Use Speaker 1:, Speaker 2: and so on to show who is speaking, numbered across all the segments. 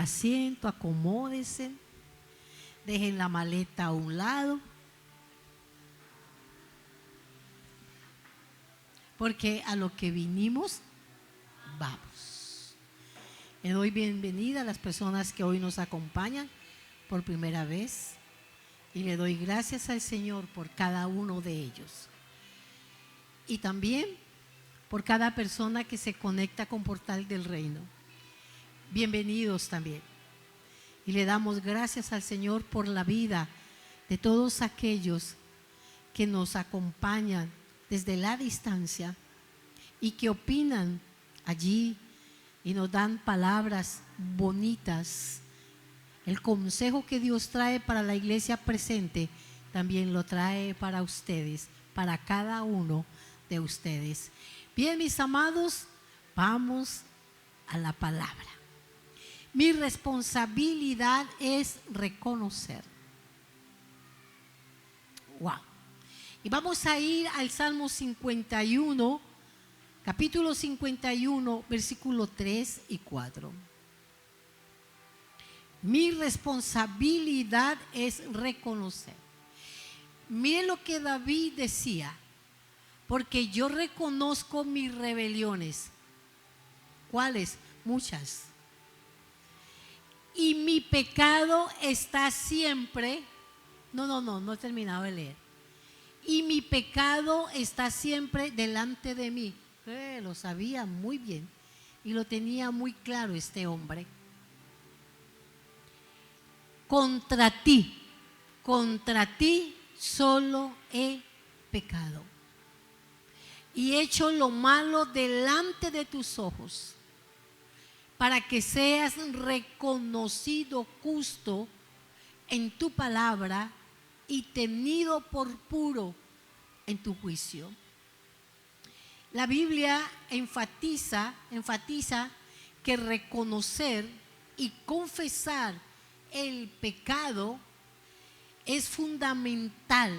Speaker 1: asiento, acomódense, dejen la maleta a un lado, porque a lo que vinimos, vamos. Le doy bienvenida a las personas que hoy nos acompañan por primera vez y le doy gracias al Señor por cada uno de ellos. Y también por cada persona que se conecta con Portal del Reino. Bienvenidos también. Y le damos gracias al Señor por la vida de todos aquellos que nos acompañan desde la distancia y que opinan allí y nos dan palabras bonitas. El consejo que Dios trae para la iglesia presente también lo trae para ustedes, para cada uno de ustedes. Bien, mis amados, vamos a la palabra. Mi responsabilidad es reconocer. Wow. Y vamos a ir al Salmo 51, capítulo 51, versículo 3 y 4. Mi responsabilidad es reconocer. Miren lo que David decía, porque yo reconozco mis rebeliones. ¿Cuáles? Muchas. Y mi pecado está siempre, no he terminado de leer. Y mi pecado está siempre delante de mí. Lo sabía muy bien y lo tenía muy claro este hombre. Contra ti solo he pecado y he hecho lo malo delante de tus ojos, para que seas reconocido justo en tu palabra y tenido por puro en tu juicio. La Biblia enfatiza que reconocer y confesar el pecado es fundamental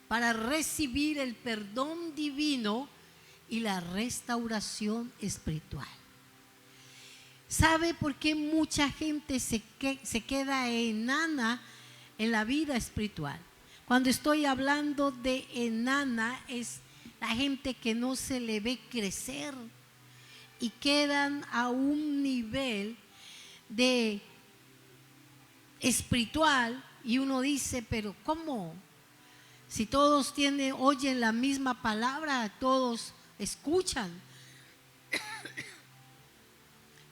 Speaker 1: para recibir el perdón divino y la restauración espiritual. ¿Sabe por qué mucha gente se queda enana en la vida espiritual? Cuando estoy hablando de enana, es la gente que no se le ve crecer y quedan a un nivel de espiritual y uno dice, pero ¿cómo? Si todos oyen la misma palabra, todos escuchan.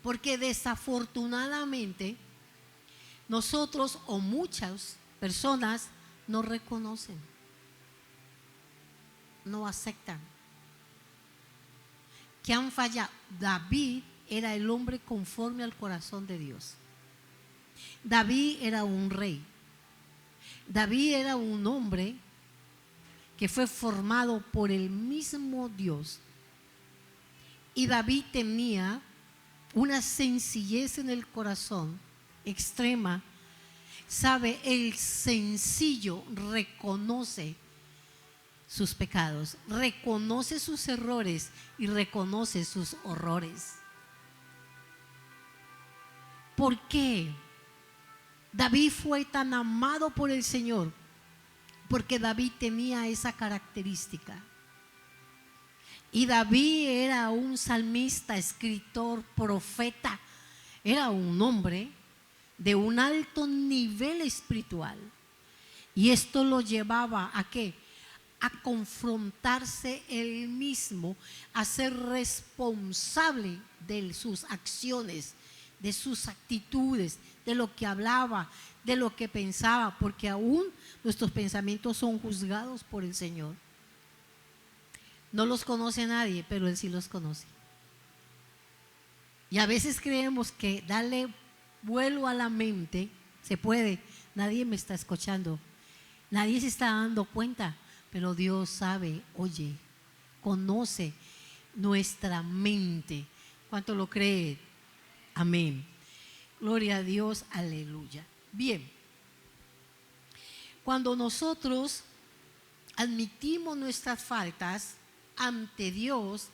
Speaker 1: Porque desafortunadamente nosotros o muchas personas no reconocen, no aceptan que han fallado. David era el hombre conforme al corazón de Dios. David era un rey. David era un hombre que fue formado por el mismo Dios. Y David tenía una sencillez en el corazón extrema. Sabe, el sencillo reconoce sus pecados, reconoce sus errores y reconoce sus horrores. ¿Por qué David fue tan amado por el Señor? Porque David tenía esa característica. Y David era un salmista, escritor, profeta. Era un hombre de un alto nivel espiritual. Y esto lo llevaba ¿a qué? A confrontarse él mismo, a ser responsable de sus acciones, de sus actitudes, de lo que hablaba, de lo que pensaba, porque aún nuestros pensamientos son juzgados por el Señor. No los conoce nadie, pero Él sí los conoce. Y a veces creemos que darle vuelo a la mente se puede. Nadie me está escuchando, nadie se está dando cuenta, pero Dios sabe, oye, conoce nuestra mente. ¿Cuánto lo cree? Amén. Gloria a Dios, aleluya. Bien, cuando nosotros admitimos nuestras faltas ante Dios,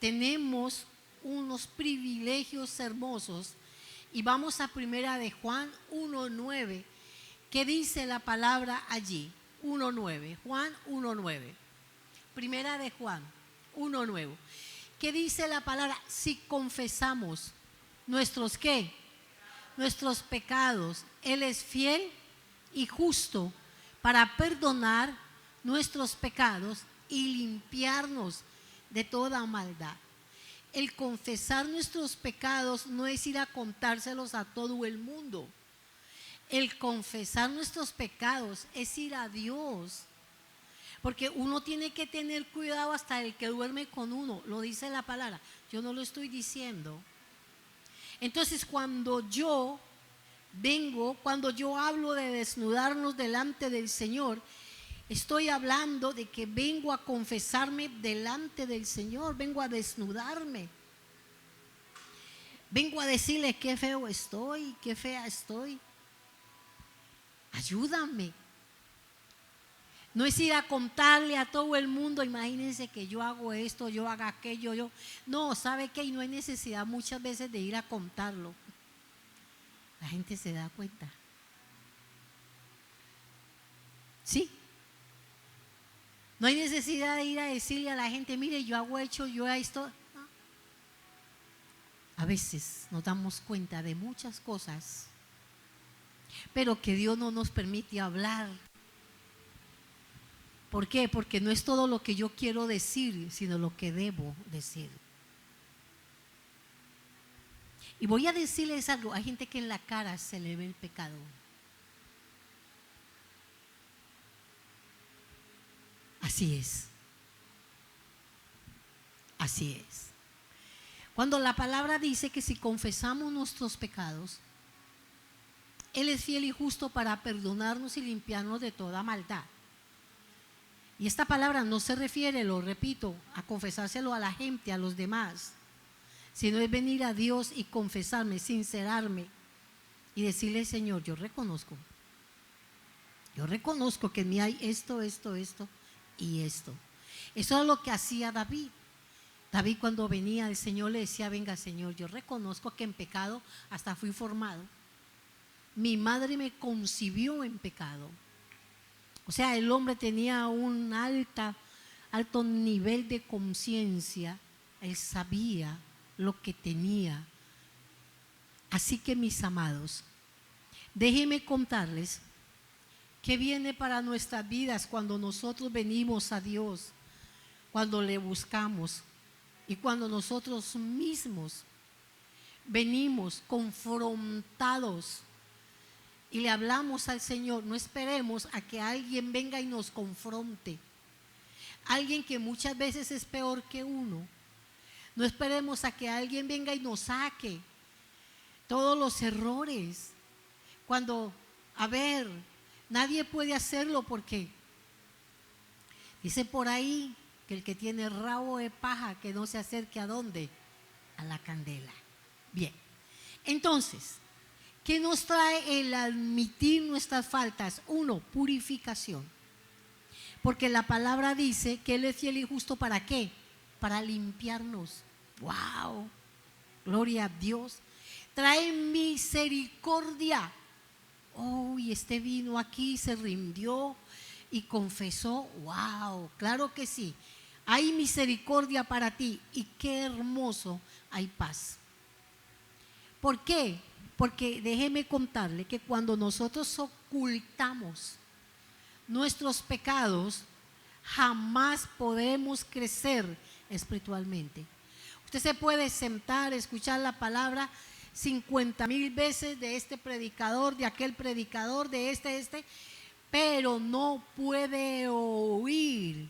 Speaker 1: tenemos unos privilegios hermosos Y vamos a primera de Juan 1:9. ¿Qué dice la palabra allí? 1:9. Juan 1:9. Primera de Juan 1:9. ¿Qué dice la palabra? Si confesamos nuestros ¿qué? Nuestros pecados, Él es fiel y justo para perdonar nuestros pecados y limpiarnos de toda maldad. El confesar nuestros pecados no es ir a contárselos a todo el mundo. El confesar nuestros pecados es ir a Dios. Porque uno tiene que tener cuidado hasta el que duerme con uno. Lo dice la palabra. Yo no lo estoy diciendo. Entonces cuando yo hablo de desnudarnos delante del Señor, estoy hablando de que vengo a confesarme delante del Señor, vengo a desnudarme. Vengo a decirle qué feo estoy, qué fea estoy. Ayúdame. No es ir a contarle a todo el mundo, imagínense que yo hago esto, yo hago aquello, yo. No, ¿sabe qué? Y no hay necesidad muchas veces de ir a contarlo. La gente se da cuenta. ¿Sí? No hay necesidad de ir a decirle a la gente, mire, yo hago esto, yo hago esto. No. A veces nos damos cuenta de muchas cosas, pero que Dios no nos permite hablar. ¿Por qué? Porque no es todo lo que yo quiero decir, sino lo que debo decir. Y voy a decirles algo, hay gente que en la cara se le ve el pecado. Así es. Así es. Cuando la palabra dice que si confesamos nuestros pecados, Él es fiel y justo para perdonarnos y limpiarnos de toda maldad. Y esta palabra no se refiere, lo repito, a confesárselo a la gente, a los demás, sino es venir a Dios y confesarme, sincerarme y decirle, Señor, yo reconozco que en mí hay esto y esto. Eso es lo que hacía David. David cuando venía el Señor le decía, venga Señor, yo reconozco que en pecado hasta fui formado. Mi madre me concibió en pecado. O sea, el hombre tenía un alto nivel de conciencia. Él sabía lo que tenía. Así que mis amados, déjenme contarles qué viene para nuestras vidas cuando nosotros venimos a Dios, cuando le buscamos y cuando nosotros mismos venimos confrontados y le hablamos al Señor. No esperemos a que alguien venga y nos confronte. Alguien que muchas veces es peor que uno. No esperemos a que alguien venga y nos saque todos los errores. Cuando, nadie puede hacerlo porque dice por ahí que el que tiene rabo de paja que no se acerque ¿a dónde? A la candela. Bien, entonces, ¿qué nos trae el admitir nuestras faltas? 1, purificación. Porque la palabra dice que Él es fiel y justo ¿para qué? Para limpiarnos. ¡Wow! Gloria a Dios. Trae misericordia. Oh, y este vino aquí, se rindió y confesó. ¡Wow! Claro que sí. Hay misericordia para ti y qué hermoso, hay paz. ¿Por qué? Porque déjeme contarle que cuando nosotros ocultamos nuestros pecados, jamás podemos crecer espiritualmente. Usted se puede sentar, escuchar la palabra 50,000 veces de este predicador, de aquel predicador, de este, pero no puede oír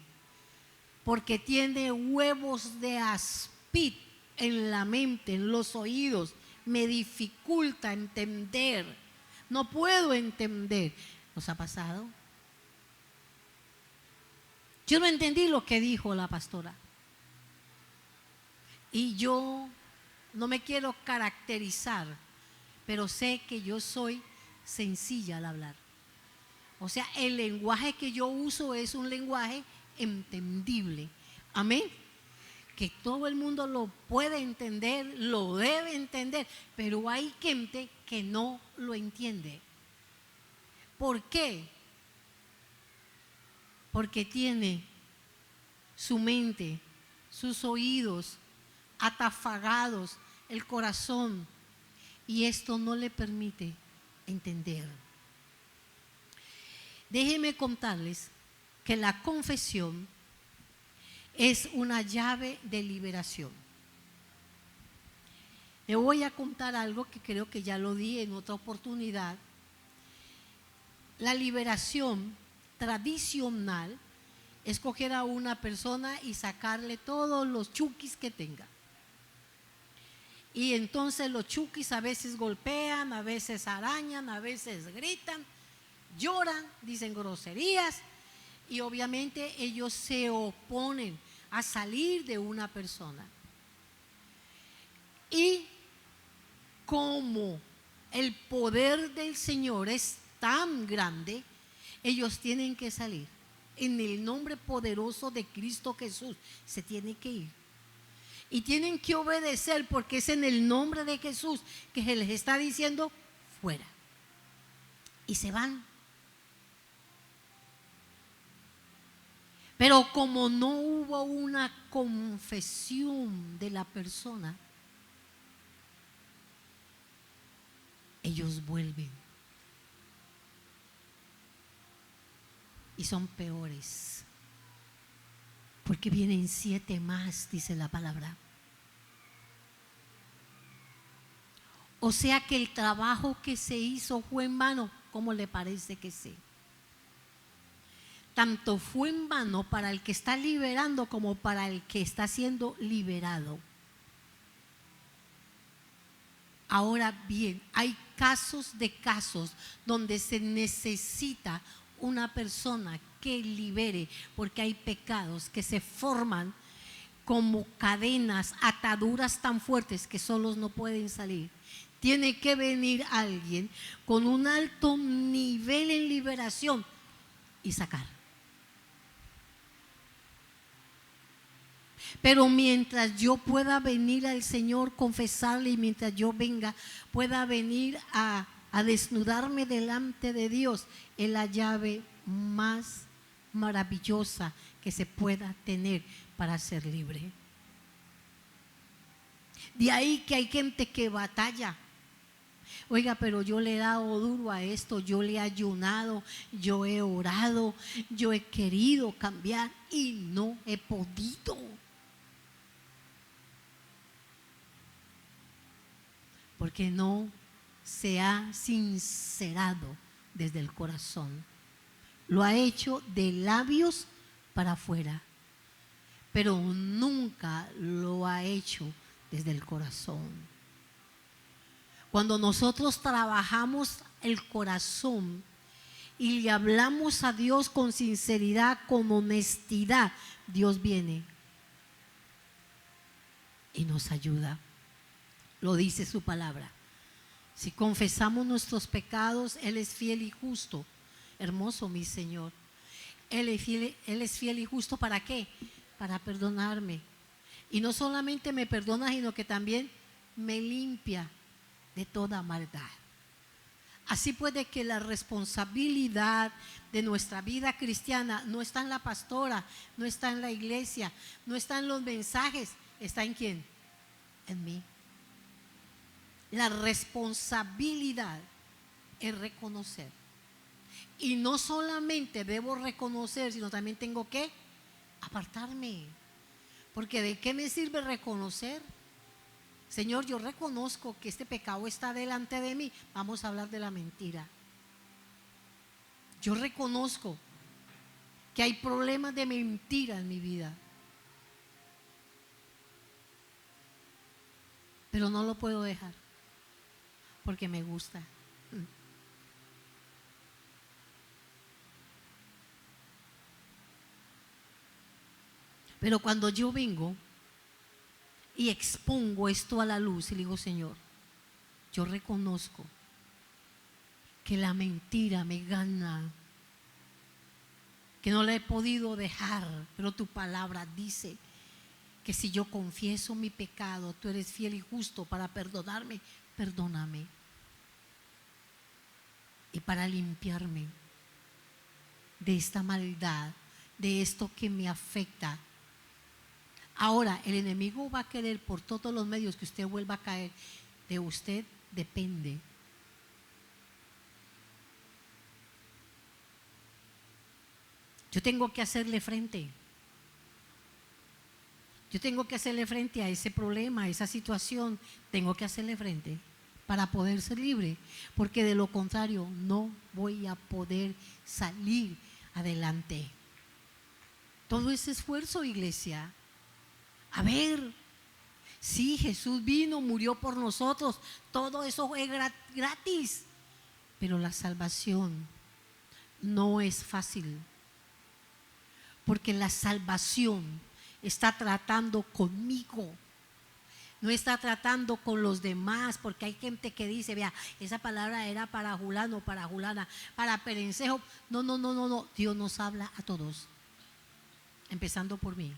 Speaker 1: porque tiene huevos de aspid en la mente, en los oídos. Me dificulta entender. No puedo entender. ¿Nos ha pasado? Yo no entendí lo que dijo la pastora. Y yo no me quiero caracterizar, pero sé que yo soy sencilla al hablar. O sea, el lenguaje que yo uso es un lenguaje entendible. Amén. que todo el mundo lo puede entender, lo debe entender, pero hay gente que no lo entiende. ¿Por qué? Porque tiene su mente, sus oídos atafagados, el corazón, y esto no le permite entender. Déjenme contarles que la confesión es una llave de liberación. Le voy a contar algo que creo que ya lo di en otra oportunidad. La liberación tradicional es coger a una persona y sacarle todos los chukis que tenga. Y entonces los chukis a veces golpean, a veces arañan, a veces gritan, lloran, dicen groserías, y obviamente ellos se oponen a salir de una persona. Y como el poder del Señor es tan grande, ellos tienen que salir. En el nombre poderoso de Cristo Jesús se tiene que ir. Y tienen que obedecer, porque es en el nombre de Jesús que se les está diciendo fuera. Y se van. Pero como no hubo una confesión de la persona, ellos vuelven. Y son peores. Porque vienen 7 más, dice la palabra. O sea que el trabajo que se hizo fue en vano. ¿Cómo le parece que sí? Tanto fue en vano para el que está liberando como para el que está siendo liberado. Ahora bien, hay casos donde se necesita una persona que libere, porque hay pecados que se forman como cadenas, ataduras tan fuertes que solos no pueden salir. Tiene que venir alguien con un alto nivel en liberación y sacar. Pero mientras yo pueda venir al Señor, confesarle, y mientras yo venga, pueda venir a desnudarme delante de Dios, es la llave más maravillosa que se pueda tener para ser libre. De ahí que hay gente que batalla. Oiga, pero yo le he dado duro a esto, yo le he ayunado, yo he orado, yo he querido cambiar y no he podido. Porque no se ha sincerado desde el corazón. Lo ha hecho de labios para afuera, pero nunca lo ha hecho desde el corazón. Cuando nosotros trabajamos el corazón y le hablamos a Dios con sinceridad, con honestidad, Dios viene y nos ayuda. Lo dice su palabra. Si confesamos nuestros pecados, Él es fiel y justo. Hermoso mi Señor. Él es fiel y justo, ¿para qué? Para perdonarme. Y no solamente me perdona, sino que también me limpia de toda maldad. Así puede que la responsabilidad de nuestra vida cristiana no está en la pastora, no está en la iglesia, no está en los mensajes, está en ¿quién? En mí. La responsabilidad es reconocer. Y no solamente debo reconocer, sino también tengo que apartarme. Porque ¿de qué me sirve reconocer? Señor, yo reconozco que este pecado está delante de mí. Vamos a hablar de la mentira. Yo reconozco que hay problemas de mentira en mi vida, pero no lo puedo dejar porque me gusta. Pero cuando yo vengo y expongo esto a la luz y le digo, Señor, yo reconozco que la mentira me gana, que no la he podido dejar, pero tu palabra dice que si yo confieso mi pecado, tú eres fiel y justo para perdonarme. Perdóname. Y para limpiarme de esta maldad, de esto que me afecta. Ahora, el enemigo va a querer por todos los medios que usted vuelva a caer. De usted depende. Yo tengo que hacerle frente. Yo tengo que hacerle frente a ese problema, a esa situación. Tengo que hacerle frente para poder ser libre, porque de lo contrario no voy a poder salir adelante. Todo ese esfuerzo, iglesia. A ver, sí, Jesús vino, murió por nosotros, todo eso es gratis, pero la salvación no es fácil, porque la salvación está tratando conmigo. No está tratando con los demás, porque hay gente que dice, vea, esa palabra era para Julano, para Julana, para Perencejo. No. Dios nos habla a todos, empezando por mí.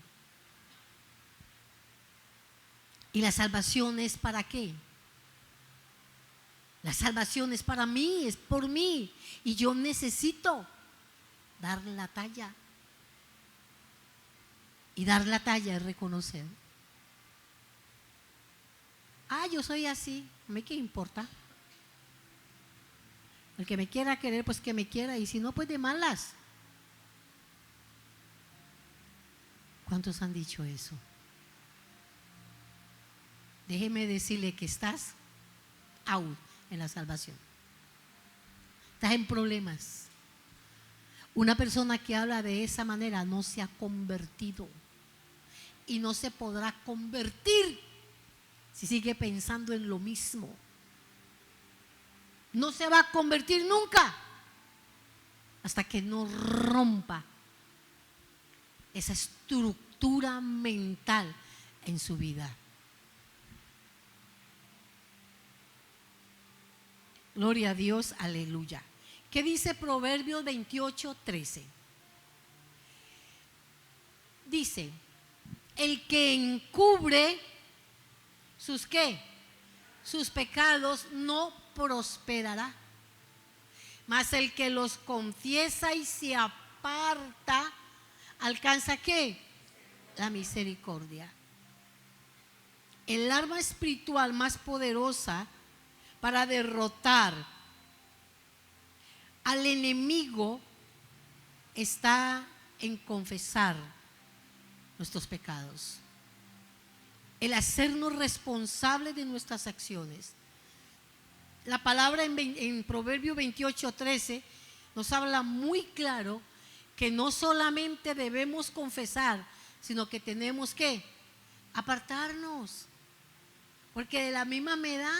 Speaker 1: ¿Y la salvación es para qué? La salvación es para mí, es por mí. Y yo necesito dar la talla. Y dar la talla es reconocer. Yo soy así, ¿a mí qué importa? El que me quiera querer, pues que me quiera, y si no, pues de malas. ¿Cuántos han dicho eso? Déjeme decirle que estás out en la salvación. Estás en problemas. Una persona que habla de esa manera no se ha convertido y no se podrá convertir si sigue pensando en lo mismo. No se va a convertir nunca hasta que no rompa esa estructura mental en su vida. Gloria a Dios, aleluya. ¿Qué dice Proverbios 28:13? Dice, el que encubre sus ¿qué? Sus pecados no prosperará, mas el que los confiesa y se aparta alcanza ¿qué? La misericordia. El arma espiritual más poderosa para derrotar al enemigo está en confesar nuestros pecados, el hacernos responsables de nuestras acciones. La palabra en Proverbio 28:13 nos habla muy claro que no solamente debemos confesar, sino que tenemos que apartarnos, porque de la misma me da.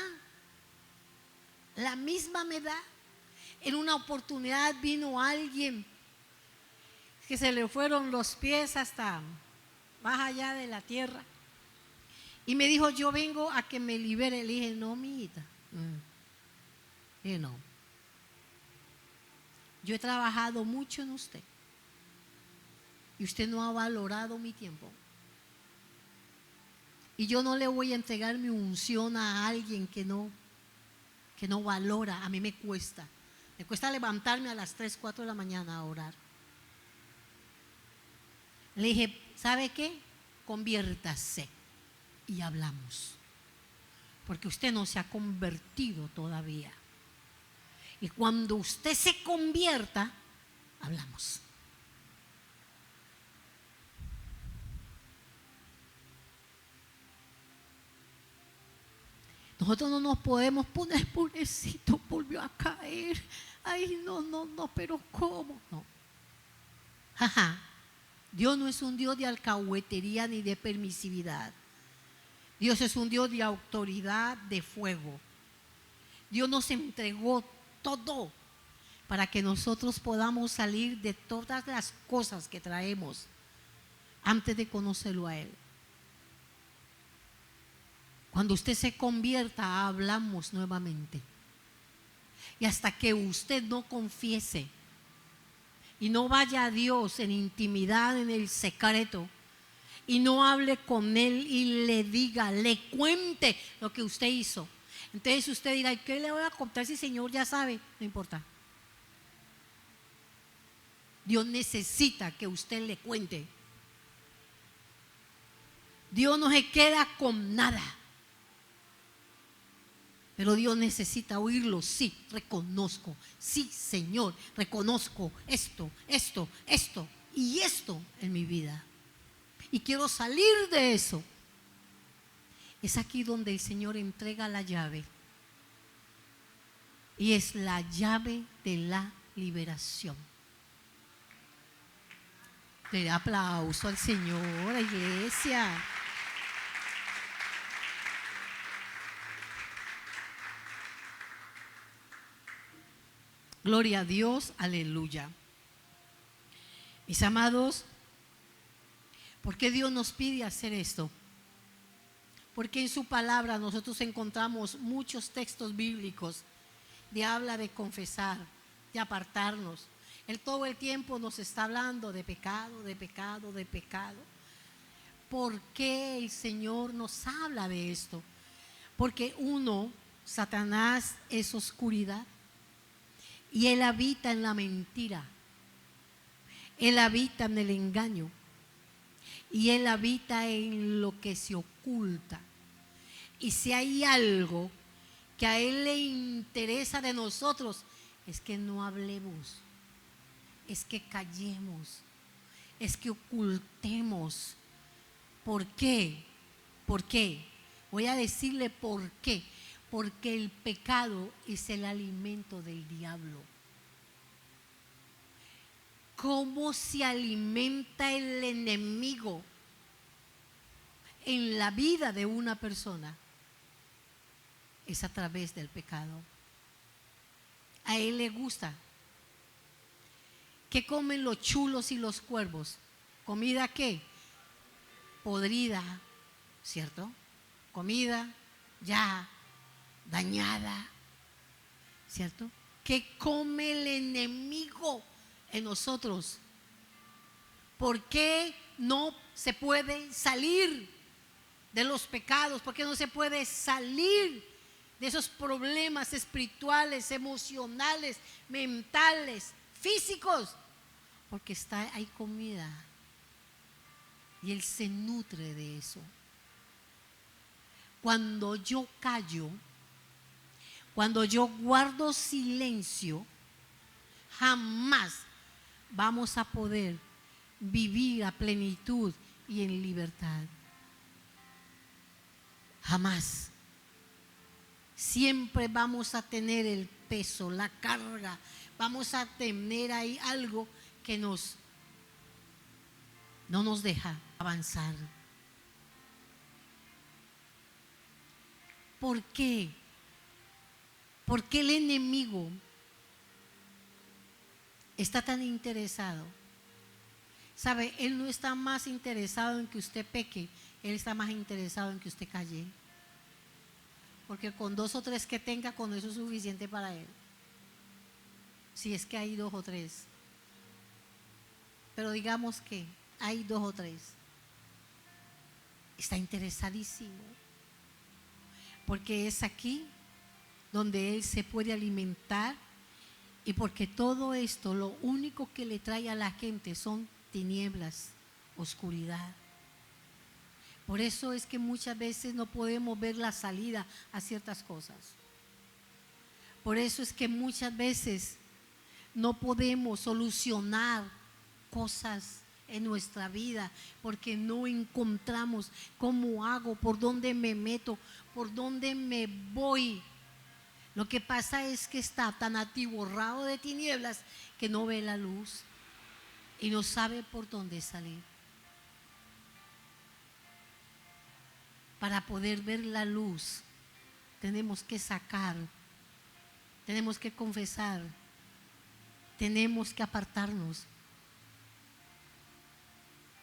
Speaker 1: En una oportunidad vino alguien que se le fueron los pies hasta más allá de la tierra y me dijo, yo vengo a que me libere. Le dije, no, mijita. No. Yo he trabajado mucho en usted y usted no ha valorado mi tiempo. Y yo no le voy a entregar mi unción a alguien que no valora. A mí me cuesta levantarme a las 3, 4 de la mañana a orar. Le dije, ¿sabe qué? Conviértase y hablamos, porque usted no se ha convertido todavía. Y cuando usted se convierta, hablamos. Nosotros no nos podemos poner, pobrecito, volvió a caer. Ay, no, pero ¿cómo? No. Dios no es un Dios de alcahuetería ni de permisividad. Dios es un Dios de autoridad, de fuego. Dios nos entregó todo para que nosotros podamos salir de todas las cosas que traemos antes de conocerlo a Él. Cuando usted se convierta, hablamos nuevamente. Y hasta que usted no confiese y no vaya a Dios en intimidad, en el secreto, y no hable con él y le diga, le cuente lo que usted hizo. Entonces usted dirá, ¿qué le voy a contar si el Señor ya sabe? No importa. Dios necesita que usted le cuente. Dios no se queda con nada. Pero Dios necesita oírlo. Sí, reconozco. Sí, Señor, reconozco esto y esto en mi vida. Y quiero salir de eso. Es aquí donde el Señor entrega la llave. Y es la llave de la liberación. Le da aplauso al Señor, a la iglesia. Gloria a Dios, aleluya. Mis amados, ¿por qué Dios nos pide hacer esto? Porque en su palabra nosotros encontramos muchos textos bíblicos de habla de confesar, de apartarnos. Él todo el tiempo nos está hablando de pecado, de pecado, de pecado. ¿Por qué el Señor nos habla de esto? Porque Satanás es oscuridad y él habita en la mentira. Él habita en el engaño y él habita en lo que se oculta. Y si hay algo que a él le interesa de nosotros, es que no hablemos, es que callemos, es que ocultemos. ¿Por qué? ¿Por qué? Voy a decirle por qué. Porque el pecado es el alimento del diablo. ¿Cómo se alimenta el enemigo en la vida de una persona? Es a través del pecado. A él le gusta. ¿Qué comen los chulos y los cuervos? ¿Comida qué? Podrida, ¿cierto? Comida ya dañada, ¿cierto? ¿Qué come el enemigo en nosotros? ¿Por qué no se puede salir de los pecados? ¿Por qué no se puede salir de esos problemas espirituales, emocionales, mentales, físicos? Porque hay comida y él se nutre de eso. Cuando yo callo, cuando yo guardo silencio, jamás vamos a poder vivir a plenitud y en libertad. Jamás. Siempre vamos a tener el peso, la carga. Vamos a tener ahí algo que no nos deja avanzar. ¿Por qué? Porque el enemigo está tan interesado. ¿Sabe? Él no está más interesado en que usted peque, él está más interesado en que usted calle. Porque con 2 o 3 que tenga, con eso es suficiente para él. Si es que hay 2 o 3. Pero digamos que hay 2 o 3. Está interesadísimo. Porque es aquí donde él se puede alimentar, y porque todo esto lo único que le trae a la gente son tinieblas, oscuridad. Por eso es que muchas veces no podemos ver la salida a ciertas cosas. Por eso es que muchas veces no podemos solucionar cosas en nuestra vida, porque no encontramos cómo hago, por dónde me meto, por dónde me voy. Lo que pasa es que está tan atiborrado de tinieblas que no ve la luz y no sabe por dónde salir. Para poder ver la luz, tenemos que sacar, tenemos que confesar, tenemos que apartarnos.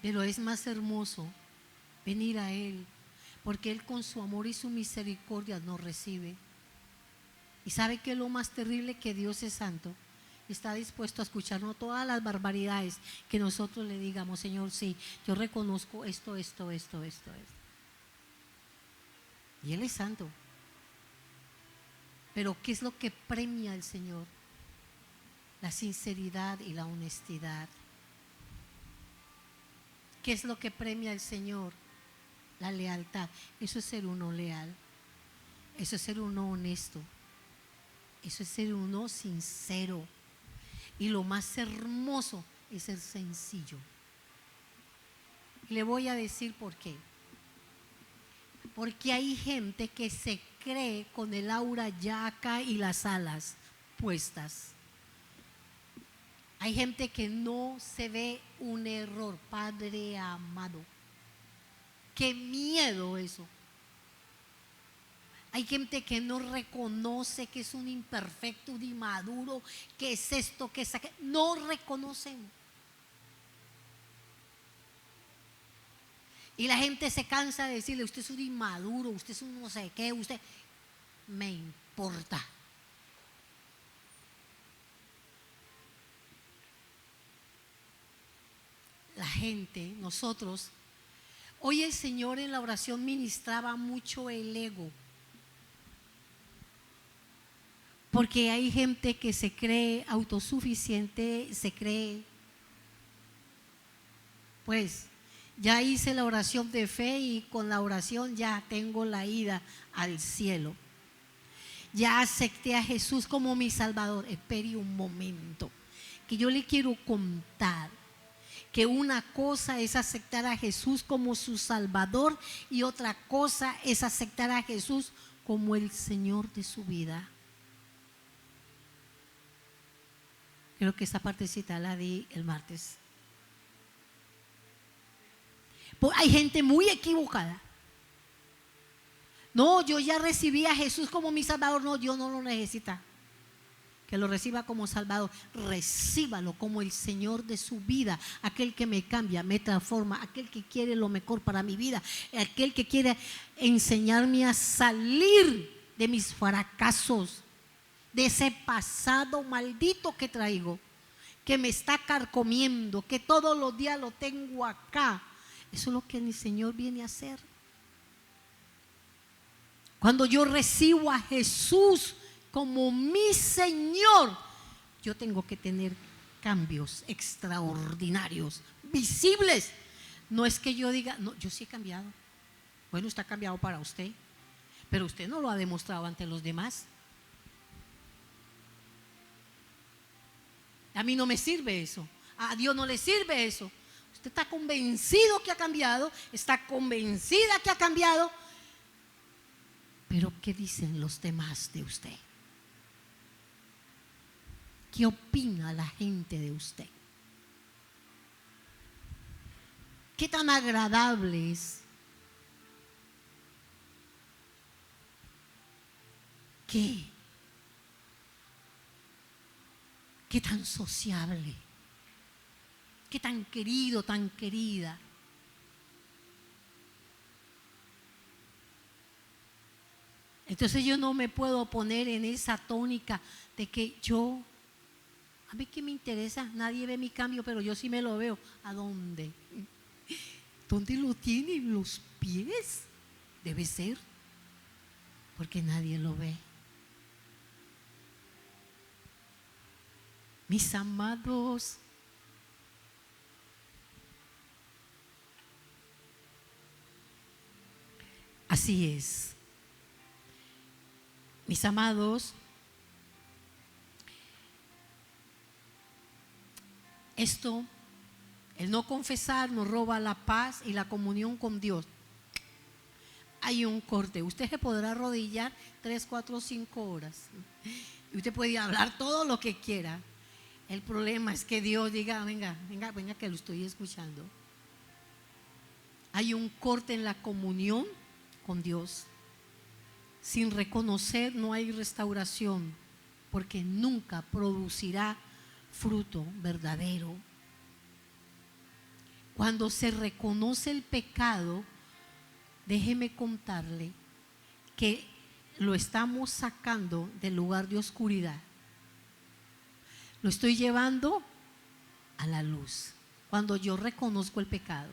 Speaker 1: Pero es más hermoso venir a Él, porque Él con su amor y su misericordia nos recibe. ¿Y sabe qué es lo más terrible? Que Dios es santo está dispuesto a escuchar no todas las barbaridades que nosotros le digamos. Señor, sí, yo reconozco esto. Y Él es santo. Pero ¿qué es lo que premia al Señor? La sinceridad y la honestidad. ¿Qué es lo que premia al Señor? La lealtad. Eso es ser uno leal. Eso es ser uno honesto. Eso es ser uno sincero. Y lo más hermoso es ser sencillo. Le voy a decir por qué. Porque hay gente que se cree con el aura ya acá y las alas puestas. Hay gente que no se ve un error. Padre amado, qué miedo eso. Hay gente que no reconoce que es un imperfecto, un inmaduro, que es esto, que es aquello. No reconocen. Y la gente se cansa de decirle: usted es un inmaduro, usted es un no sé qué, usted. Me importa. La gente, nosotros, hoy el Señor en la oración ministraba mucho el ego. Porque hay gente que se cree autosuficiente, se cree, pues, ya hice la oración de fe y con la oración ya tengo la ida al cielo. Ya acepté a Jesús como mi Salvador. Espere un momento, que yo le quiero contar que una cosa es aceptar a Jesús como su Salvador y otra cosa es aceptar a Jesús como el Señor de su vida. Creo que esa partecita la di el martes. Hay gente muy equivocada. No, yo ya recibí a Jesús como mi Salvador. No, Dios no lo necesita que lo reciba como Salvador. Recíbalo como el Señor de su vida, aquel que me cambia, me transforma, aquel que quiere lo mejor para mi vida, aquel que quiere enseñarme a salir de mis fracasos, de ese pasado maldito que traigo, que me está carcomiendo, que todos los días lo tengo acá. Eso es lo que el Señor viene a hacer. Cuando yo recibo a Jesús como mi Señor, yo tengo que tener cambios extraordinarios, visibles. No es que yo diga: no, yo sí he cambiado. Bueno, está cambiado para usted, pero usted no lo ha demostrado ante los demás. A mí no me sirve eso. A Dios no le sirve eso. Usted está convencido que ha cambiado, está convencida que ha cambiado, pero ¿qué dicen los demás de usted? ¿Qué opina la gente de usted? ¿Qué tan agradable es? ¿Qué tan sociable? ¿Qué tan querido, tan querida? Entonces yo no me puedo poner en esa tónica de que yo, a mí qué me interesa, nadie ve mi cambio, pero yo sí me lo veo. ¿A dónde? ¿Dónde lo tienen los pies? Debe ser, porque nadie lo ve. Mis amados, así es. Mis amados, esto, el no confesar, nos roba la paz y la comunión con Dios. Hay un corte. Usted se podrá arrodillar 3, 4, 5 horas. Y usted puede hablar todo lo que quiera. El problema es que Dios diga: venga, que lo estoy escuchando. Hay un corte en la comunión con Dios. Sin reconocer no hay restauración, porque nunca producirá fruto verdadero. Cuando se reconoce el pecado, déjeme contarle que lo estamos sacando del lugar de oscuridad. Lo estoy llevando a la luz. Cuando yo reconozco el pecado.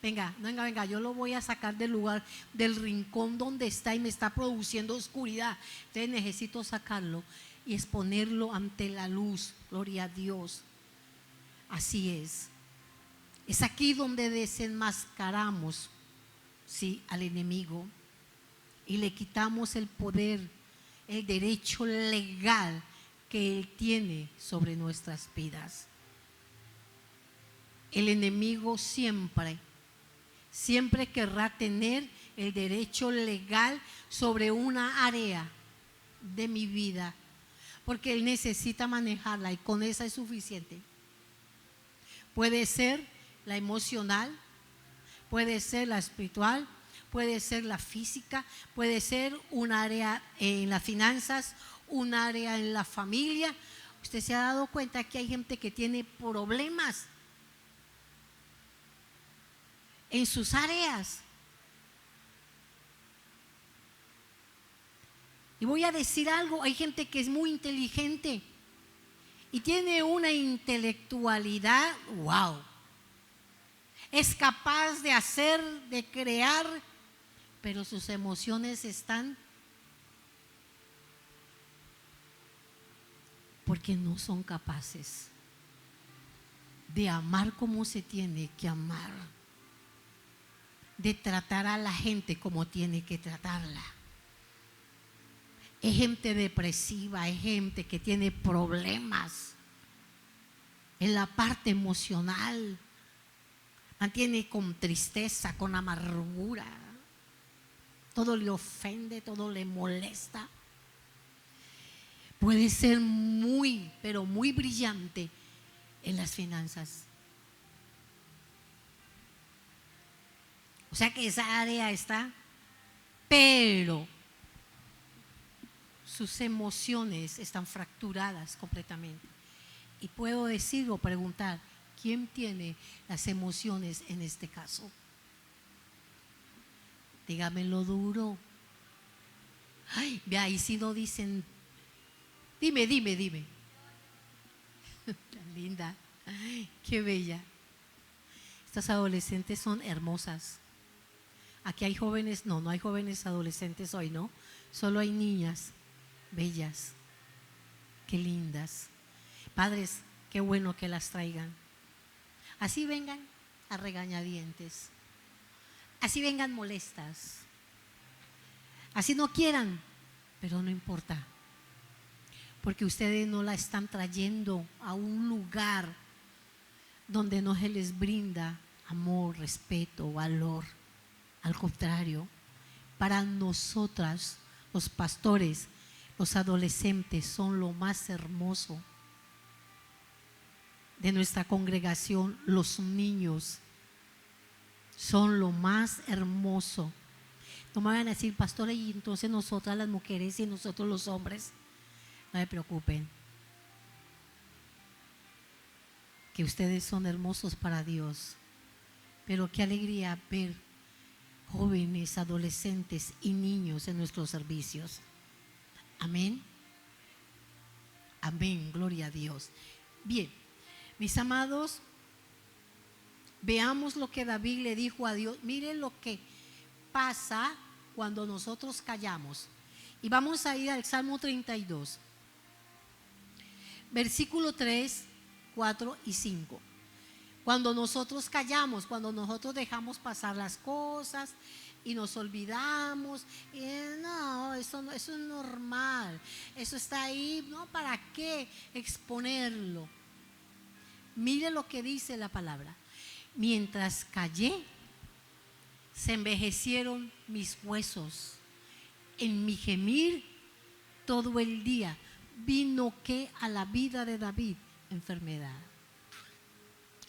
Speaker 1: Venga, yo lo voy a sacar del lugar, del rincón donde está y me está produciendo oscuridad. Entonces necesito sacarlo y exponerlo ante la luz. Gloria a Dios. Así es. Es aquí donde desenmascaramos, sí, al enemigo y le quitamos el poder, el derecho legal que él tiene sobre nuestras vidas. El enemigo siempre querrá tener el derecho legal sobre una área de mi vida, porque él necesita manejarla y con esa es suficiente. Puede ser la emocional, puede ser la espiritual, puede ser la física, puede ser un área en las finanzas, un área en la familia. Usted se ha dado cuenta que hay gente que tiene problemas en sus áreas. Y voy a decir algo, hay gente que es muy inteligente y tiene una intelectualidad, wow. Es capaz de hacer, de crear, pero sus emociones están porque no son capaces de amar como se tiene que amar, de tratar a la gente como tiene que tratarla. Es gente depresiva, es gente que tiene problemas en la parte emocional, mantiene con tristeza, con amargura, todo le ofende, todo le molesta. Puede ser muy, pero muy brillante en las finanzas. O sea que esa área está, pero sus emociones están fracturadas completamente. Y puedo decir o preguntar, ¿quién tiene las emociones en este caso? Dígamelo duro. Ay, ve ahí si no dicen, dime. Tan linda, ay, qué bella. Estas adolescentes son hermosas. Aquí hay jóvenes, no hay jóvenes adolescentes hoy, ¿no? Solo hay niñas bellas, qué lindas. Padres, qué bueno que las traigan. Así vengan a regañadientes, así vengan molestas, así no quieran, pero no importa, porque ustedes no la están trayendo a un lugar donde no se les brinda amor, respeto, valor. Al contrario, para nosotras, los pastores, los adolescentes son lo más hermoso de nuestra congregación. Los niños son lo más hermoso. No me van a decir, pastora, y entonces nosotras las mujeres y nosotros los hombres. No me preocupen, que ustedes son hermosos para Dios. Pero qué alegría ver jóvenes, adolescentes y niños en nuestros servicios. Amén. Amén, gloria a Dios. Bien, mis amados, veamos lo que David le dijo a Dios. Miren lo que pasa cuando nosotros callamos. Y vamos a ir al Salmo 32, versículo 3, 4 y 5. Cuando nosotros callamos, cuando nosotros dejamos pasar las cosas y nos olvidamos, no, eso es normal, eso está ahí, ¿no? ¿Para qué exponerlo? Mire lo que dice la palabra. Mientras callé, se envejecieron mis huesos. En mi gemir todo el día vino que a la vida de David enfermedad.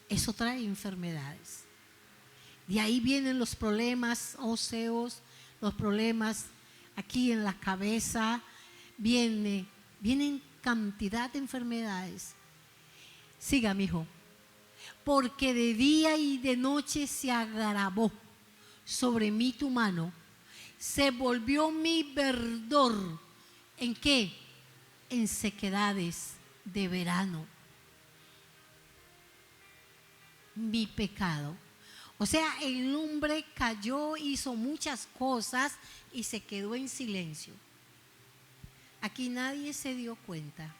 Speaker 1: Eso trae enfermedades. De ahí vienen los problemas óseos, los problemas aquí en la cabeza, vienen cantidad de enfermedades. Siga, mi hijo. Porque de día y de noche se agravó sobre mí tu mano, se volvió mi verdor. ¿En qué? En sequedades de verano. Mi pecado. O sea, el hombre cayó, hizo muchas cosas y se quedó en silencio. Aquí nadie se dio cuenta.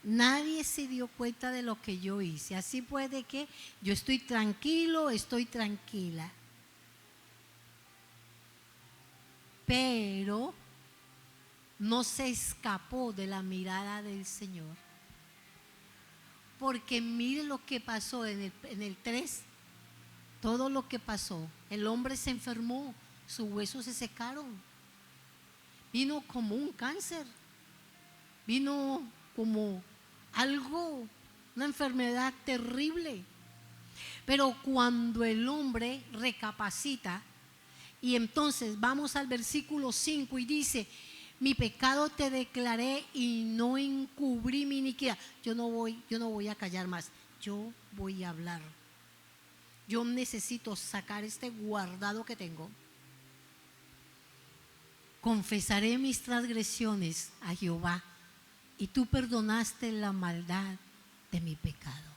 Speaker 1: Nadie se dio cuenta de lo que yo hice. Así puede que yo estoy tranquilo, estoy tranquila. Pero no se escapó de la mirada del Señor. Porque mire lo que pasó en el 3, todo lo que pasó. El hombre se enfermó, sus huesos se secaron. Vino como un cáncer, vino como algo, una enfermedad terrible. Pero cuando el hombre recapacita, y entonces vamos al versículo 5 y dice: mi pecado te declaré y no encubrí mi iniquidad. Yo no voy a callar más, yo voy a hablar. Yo necesito sacar este guardado que tengo. Confesaré mis transgresiones a Jehová, y tú perdonaste la maldad de mi pecado.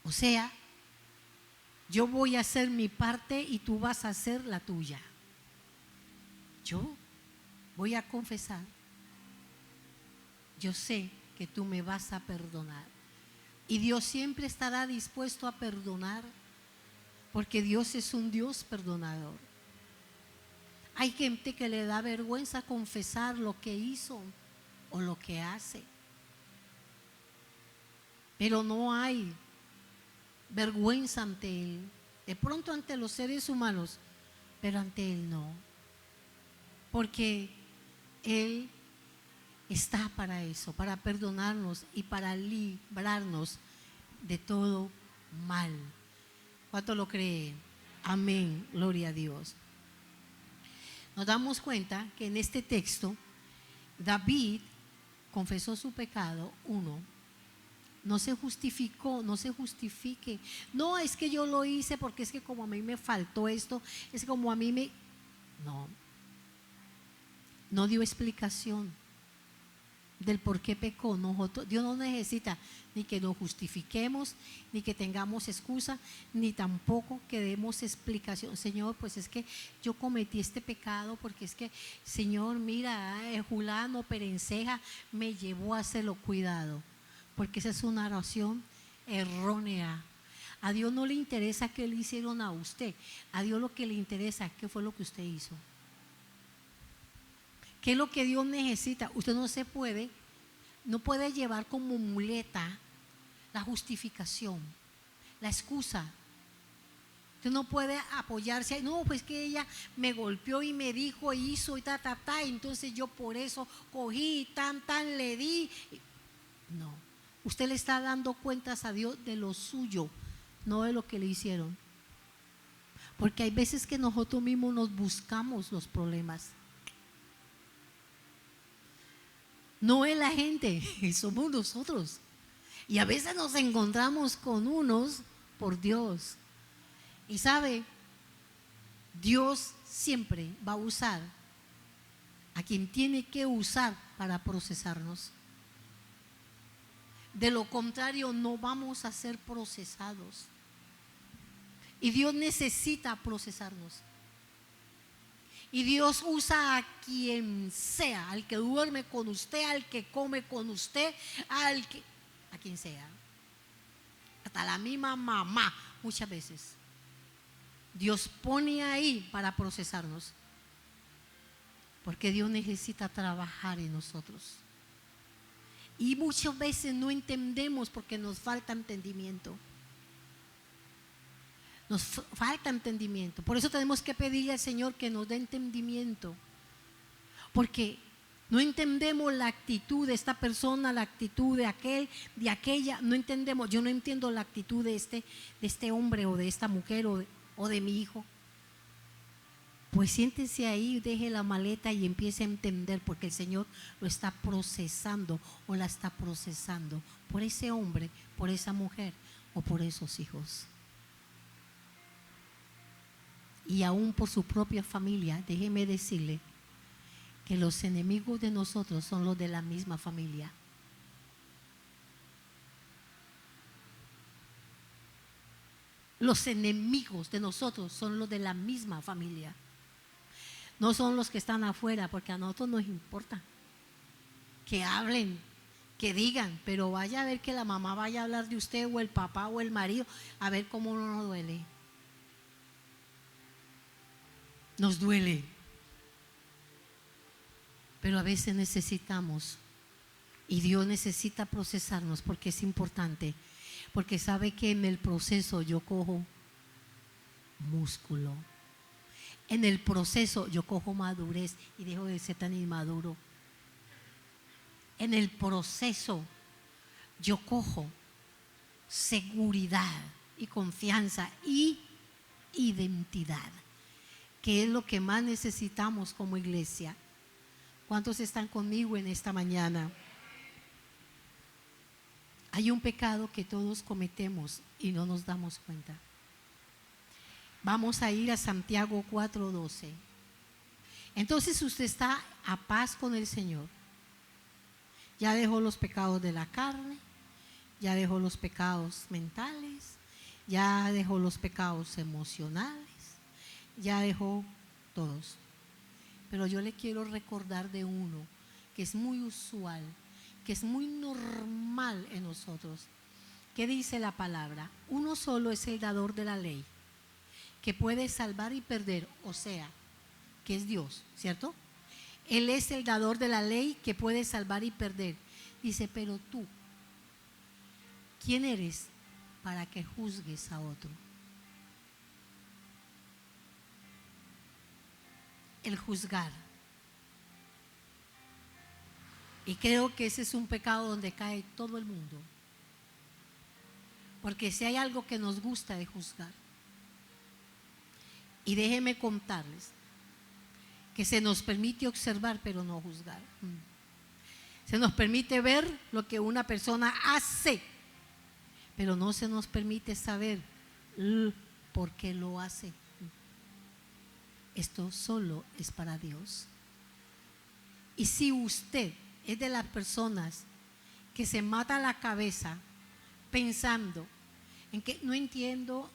Speaker 1: O sea, yo voy a hacer mi parte y tú vas a hacer la tuya. Yo voy a confesar. Yo sé que tú me vas a perdonar. Y Dios siempre estará dispuesto a perdonar, porque Dios es un Dios perdonador. Hay gente que le da vergüenza confesar lo que hizo o lo que hace. Pero no hay vergüenza ante Él. De pronto ante los seres humanos, pero ante Él no. Porque Él está para eso, para perdonarnos y para librarnos de todo mal. ¿Cuánto lo cree? Amén, gloria a Dios. Nos damos cuenta que en este texto David confesó su pecado. No se justificó, no se justifique. No, es que yo lo hice porque es que como a mí me faltó esto, es que como a mí me... No dio explicación del por qué pecó. Dios no necesita ni que nos justifiquemos, ni que tengamos excusa, ni tampoco que demos explicación. Señor, pues es que yo cometí este pecado porque es que, Señor, mira, Julano, Perenceja me llevó a hacerlo. Cuidado, porque esa es una oración errónea. A Dios no le interesa qué le hicieron a usted. A Dios lo que le interesa es qué fue lo que usted hizo. ¿Qué es lo que Dios necesita? Usted no puede llevar como muleta la justificación, la excusa. Usted no puede apoyarse, no, pues que ella me golpeó y me dijo, hizo y entonces yo por eso cogí, le di. No, usted le está dando cuentas a Dios de lo suyo, no de lo que le hicieron. Porque hay veces que nosotros mismos nos buscamos los problemas. No es la gente, somos nosotros. Y a veces nos encontramos con unos por Dios. Y sabe, Dios siempre va a usar a quien tiene que usar para procesarnos. De lo contrario, no vamos a ser procesados. Y Dios necesita procesarnos. Y Dios usa a quien sea, al que duerme con usted, al que come con usted, a quien sea. Hasta la misma mamá, muchas veces. Dios pone ahí para procesarnos. Porque Dios necesita trabajar en nosotros. Y muchas veces no entendemos porque nos falta entendimiento. Nos falta entendimiento. Por eso tenemos que pedirle al Señor que nos dé entendimiento. Porque no entendemos la actitud de esta persona, la actitud de aquel, de aquella. No entendemos. Yo no entiendo la actitud de este hombre o de esta mujer o de mi hijo. Pues siéntese ahí, deje la maleta y empiece a entender, porque el Señor lo está procesando o la está procesando por ese hombre, por esa mujer o por esos hijos. Y aún por su propia familia. Déjeme decirle que los enemigos de nosotros son los de la misma familia. Los enemigos de nosotros son los de la misma familia. No son los que están afuera, porque a nosotros nos importa que hablen, que digan, pero vaya a ver que la mamá vaya a hablar de usted, o el papá, o el marido, a ver cómo no nos duele. Nos duele. Pero a veces necesitamos, y Dios necesita procesarnos, porque es importante, porque sabe que en el proceso yo cojo músculo. En el proceso yo cojo madurez y dejo de ser tan inmaduro. En el proceso yo cojo seguridad y confianza y identidad, que es lo que más necesitamos como iglesia. ¿Cuántos están conmigo en esta mañana? Hay un pecado que todos cometemos y no nos damos cuenta. Vamos a ir a Santiago 4:12. Entonces usted está a paz con el Señor. Ya dejó los pecados de la carne, ya dejó los pecados mentales, ya dejó los pecados emocionales, ya dejó todos. Pero yo le quiero recordar de uno que es muy usual, que es muy normal en nosotros. ¿Qué dice la palabra? Uno solo es el dador de la ley, que puede salvar y perder, o sea, que es Dios, ¿cierto? Él es el dador de la ley que puede salvar y perder. Dice, pero tú, ¿quién eres para que juzgues a otro? El juzgar. Y creo que ese es un pecado donde cae todo el mundo. Porque si hay algo que nos gusta de juzgar. Y déjenme contarles que se nos permite observar, pero no juzgar. Se nos permite ver lo que una persona hace, pero no se nos permite saber por qué lo hace. Esto solo es para Dios. Y si usted es de las personas que se mata la cabeza pensando en que no entiendo.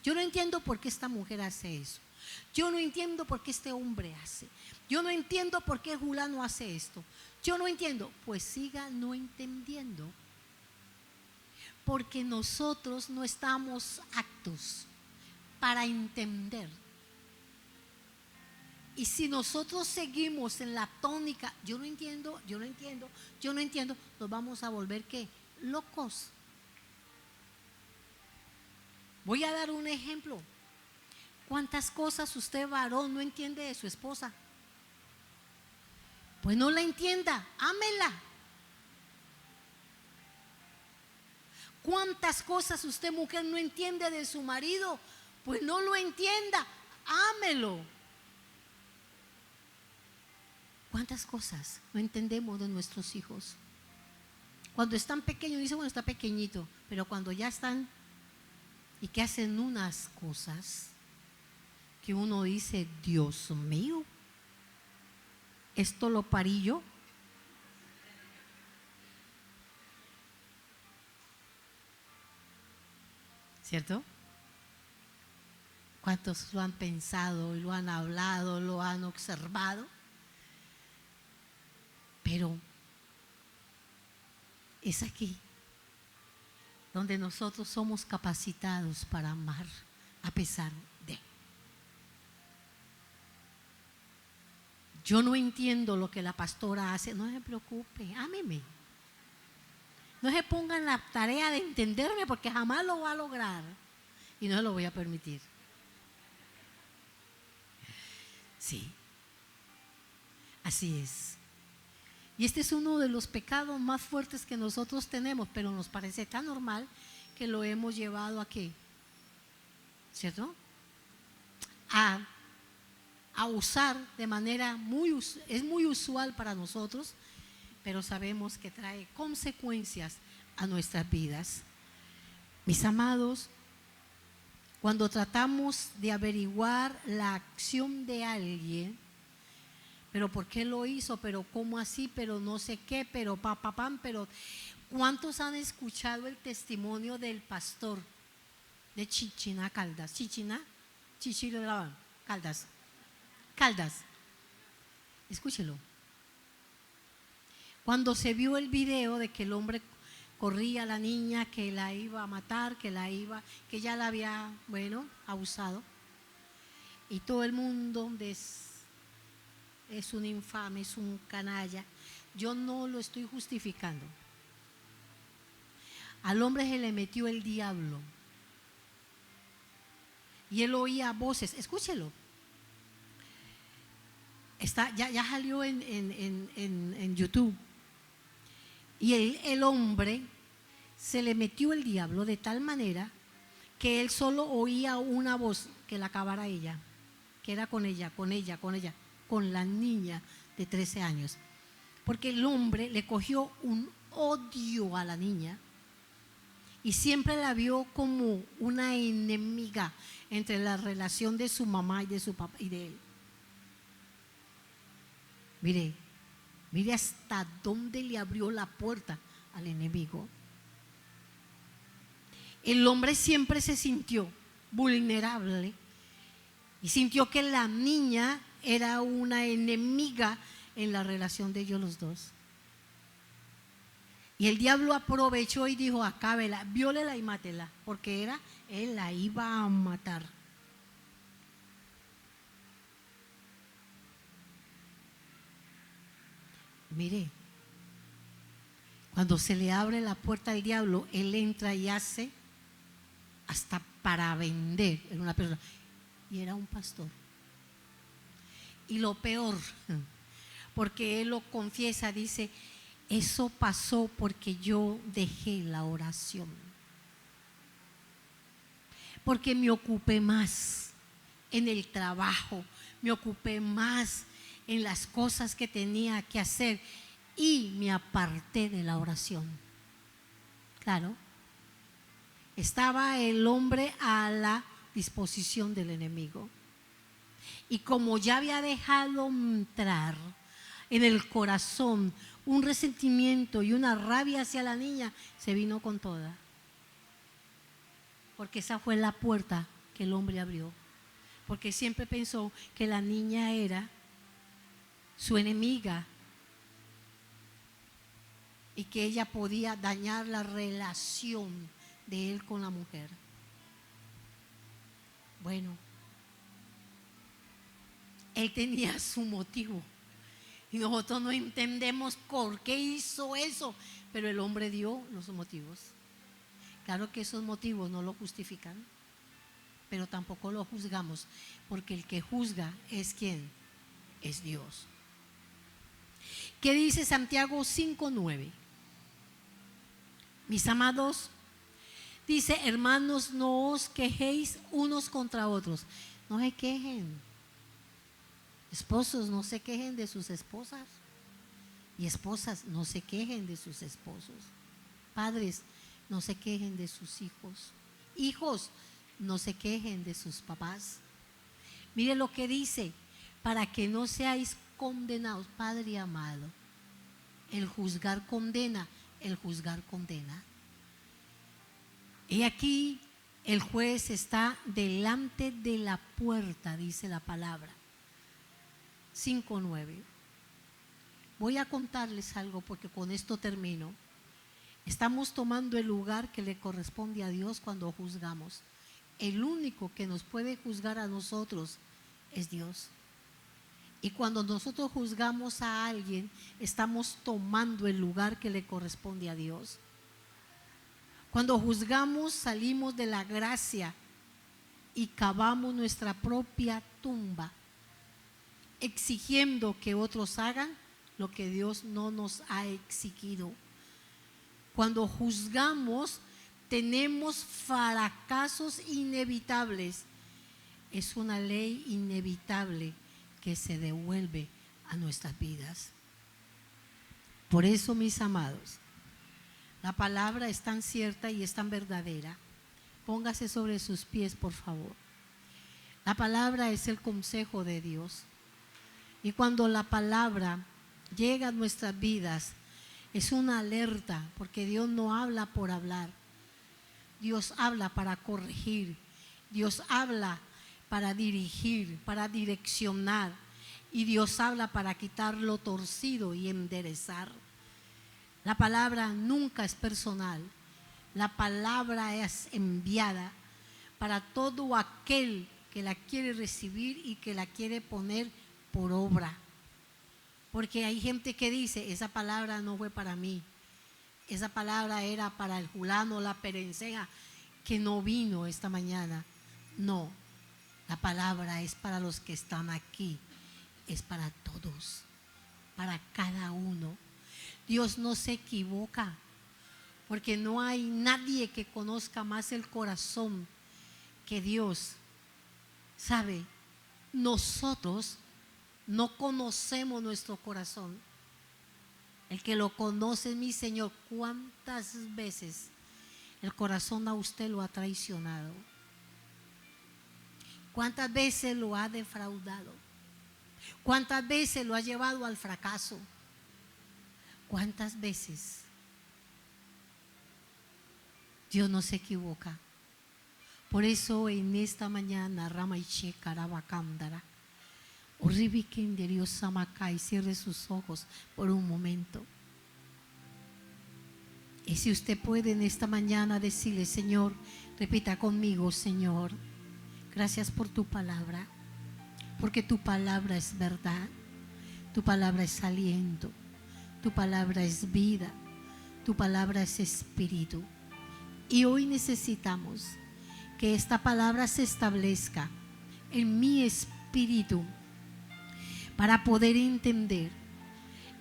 Speaker 1: Yo no entiendo por qué esta mujer hace eso. Yo no entiendo por qué este hombre hace. Yo no entiendo por qué Julano hace esto. Yo no entiendo. Pues siga no entendiendo. Porque nosotros no estamos aptos para entender. Y si nosotros seguimos en la tónica, yo no entiendo, nos vamos a volver ¿qué? Locos. Voy a dar un ejemplo. ¿Cuántas cosas usted, varón, no entiende de su esposa? Pues no la entienda, ámela. ¿Cuántas cosas usted, mujer, no entiende de su marido? Pues no lo entienda, ámelo. ¿Cuántas cosas no entendemos de nuestros hijos? Cuando están pequeños, dice, bueno, está pequeñito, pero cuando ya están y que hacen unas cosas que uno dice, Dios mío, ¿esto lo parí yo? ¿Cierto? ¿Cuántos lo han pensado y lo han hablado, lo han observado? Pero es aquí donde nosotros somos capacitados para amar a pesar de. Yo no entiendo lo que la pastora hace, no se preocupe, ámeme. No se ponga en la tarea de entenderme porque jamás lo va a lograr y no se lo voy a permitir. Sí, así es. Y este es uno de los pecados más fuertes que nosotros tenemos, pero nos parece tan normal que lo hemos llevado a ¿qué? ¿Cierto? A usar de manera es muy usual para nosotros, pero sabemos que trae consecuencias a nuestras vidas. Mis amados, Cuando tratamos de averiguar la acción de alguien, pero ¿por qué lo hizo? Pero ¿cómo así? Pero no sé qué, pero papapam, pero ¿cuántos han escuchado el testimonio del pastor de Chichiná, Caldas? Chichilabán, Caldas. Escúchelo. Cuando se vio el video de que el hombre corría a la niña, que la iba a matar, que ya la había, abusado, y todo el mundo es un infame, es un canalla. Yo no lo estoy justificando. Al hombre se le metió el diablo y él oía voces. Escúchelo. Ya salió en YouTube. Y el hombre se le metió el diablo de tal manera que él solo oía una voz que la acabara ella, que era con ella, con la niña de 13 años. Porque el hombre le cogió un odio a la niña y siempre la vio como una enemiga entre la relación de su mamá y de su papá y de él. Mire hasta dónde le abrió la puerta al enemigo. El hombre siempre se sintió vulnerable y sintió que la niña era una enemiga en la relación de ellos los dos. Y el diablo aprovechó y dijo: acábela, viólela y mátela, porque él la iba a matar. Mire, cuando se le abre la puerta al diablo, él entra y hace hasta para vender en una persona. Y era un pastor. Y lo peor, porque él lo confiesa, dice: eso pasó porque yo dejé la oración, porque me ocupé más en el trabajo, me ocupé más en las cosas que tenía que hacer y me aparté de la oración. Claro, estaba el hombre a la disposición del enemigo. Y como ya había dejado entrar en el corazón un resentimiento y una rabia hacia la niña, se vino con toda. Porque esa fue la puerta que el hombre abrió. Porque siempre pensó que la niña era su enemiga y que ella podía dañar la relación de él con la mujer. Bueno, él tenía su motivo y nosotros no entendemos por qué hizo eso, pero el hombre dio los motivos. Claro que esos motivos no lo justifican, pero tampoco lo juzgamos, porque el que juzga es ¿quién? Es Dios. ¿Qué dice Santiago 5:9? Mis amados, dice: hermanos, no os quejéis unos contra otros. No se quejen. Esposos, no se quejen de sus esposas. Y esposas, no se quejen de sus esposos. Padres, no se quejen de sus hijos. Hijos, no se quejen de sus papás. Mire lo que dice: para que no seáis condenados. Padre amado, el juzgar condena, el juzgar condena. Y aquí el juez está delante de la puerta, dice la palabra. 5:9. Voy a contarles algo porque con esto termino. Estamos tomando el lugar que le corresponde a Dios cuando juzgamos. El único que nos puede juzgar a nosotros es Dios. Y cuando nosotros juzgamos a alguien, estamos tomando el lugar que le corresponde a Dios. Cuando juzgamos, salimos de la gracia y cavamos nuestra propia tumba, exigiendo que otros hagan lo que Dios no nos ha exigido. Cuando juzgamos, tenemos fracasos inevitables. Es una ley inevitable que se devuelve a nuestras vidas. Por eso, mis amados, la palabra es tan cierta y es tan verdadera. Póngase sobre sus pies, por favor. La palabra es el consejo de Dios. Y cuando la palabra llega a nuestras vidas, es una alerta, porque Dios no habla por hablar. Dios habla para corregir. Dios habla para dirigir, para direccionar. Y Dios habla para quitar lo torcido y enderezar. La palabra nunca es personal. La palabra es enviada para todo aquel que la quiere recibir y que la quiere poner por obra. Porque hay gente que dice, esa palabra no fue para mí. Esa palabra era para el fulano, la perenceja, que no vino esta mañana. No, la palabra es para los que están aquí. Es para todos, para cada uno. Dios no se equivoca, porque no hay nadie que conozca más el corazón que Dios. ¿Sabe? Nosotros no conocemos nuestro corazón. El que lo conoce es mi Señor. ¿Cuántas veces el corazón a usted lo ha traicionado? ¿Cuántas veces lo ha defraudado? ¿Cuántas veces lo ha llevado al fracaso? ¿Cuántas veces? Dios no se equivoca. Por eso en esta mañana, Ramaiche Karabakandara, Oribiken Dios Samakai, cierre sus ojos por un momento. Y si usted puede en esta mañana decirle, Señor, repita conmigo, Señor, gracias por tu palabra, porque tu palabra es verdad, tu palabra es aliento, tu palabra es vida, tu palabra es espíritu. Y hoy necesitamos que esta palabra se establezca en mi espíritu para poder entender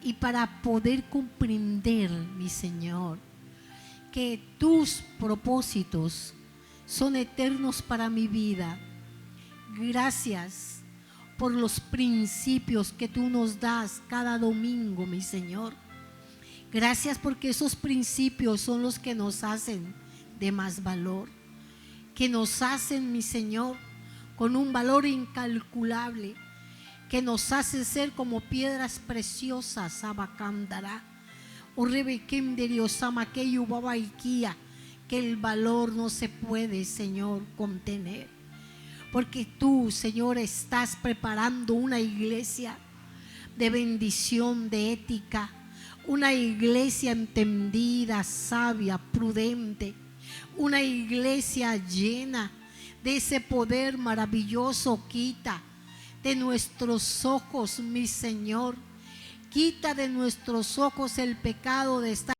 Speaker 1: y para poder comprender, mi Señor, que tus propósitos son eternos para mi vida. Gracias por los principios que tú nos das cada domingo, mi Señor. Gracias porque esos principios son los que nos hacen de más valor, que nos hacen, mi Señor, con un valor incalculable, que nos hace ser como piedras preciosas, Abacándara, o Rebequem de Diosama, que Yubabaikia, que el valor no se puede, Señor, contener. Porque tú, Señor, estás preparando una iglesia de bendición, de ética, una iglesia entendida, sabia, prudente, una iglesia llena de ese poder maravilloso. Quita de nuestros ojos, mi Señor, quita de nuestros ojos el pecado de estar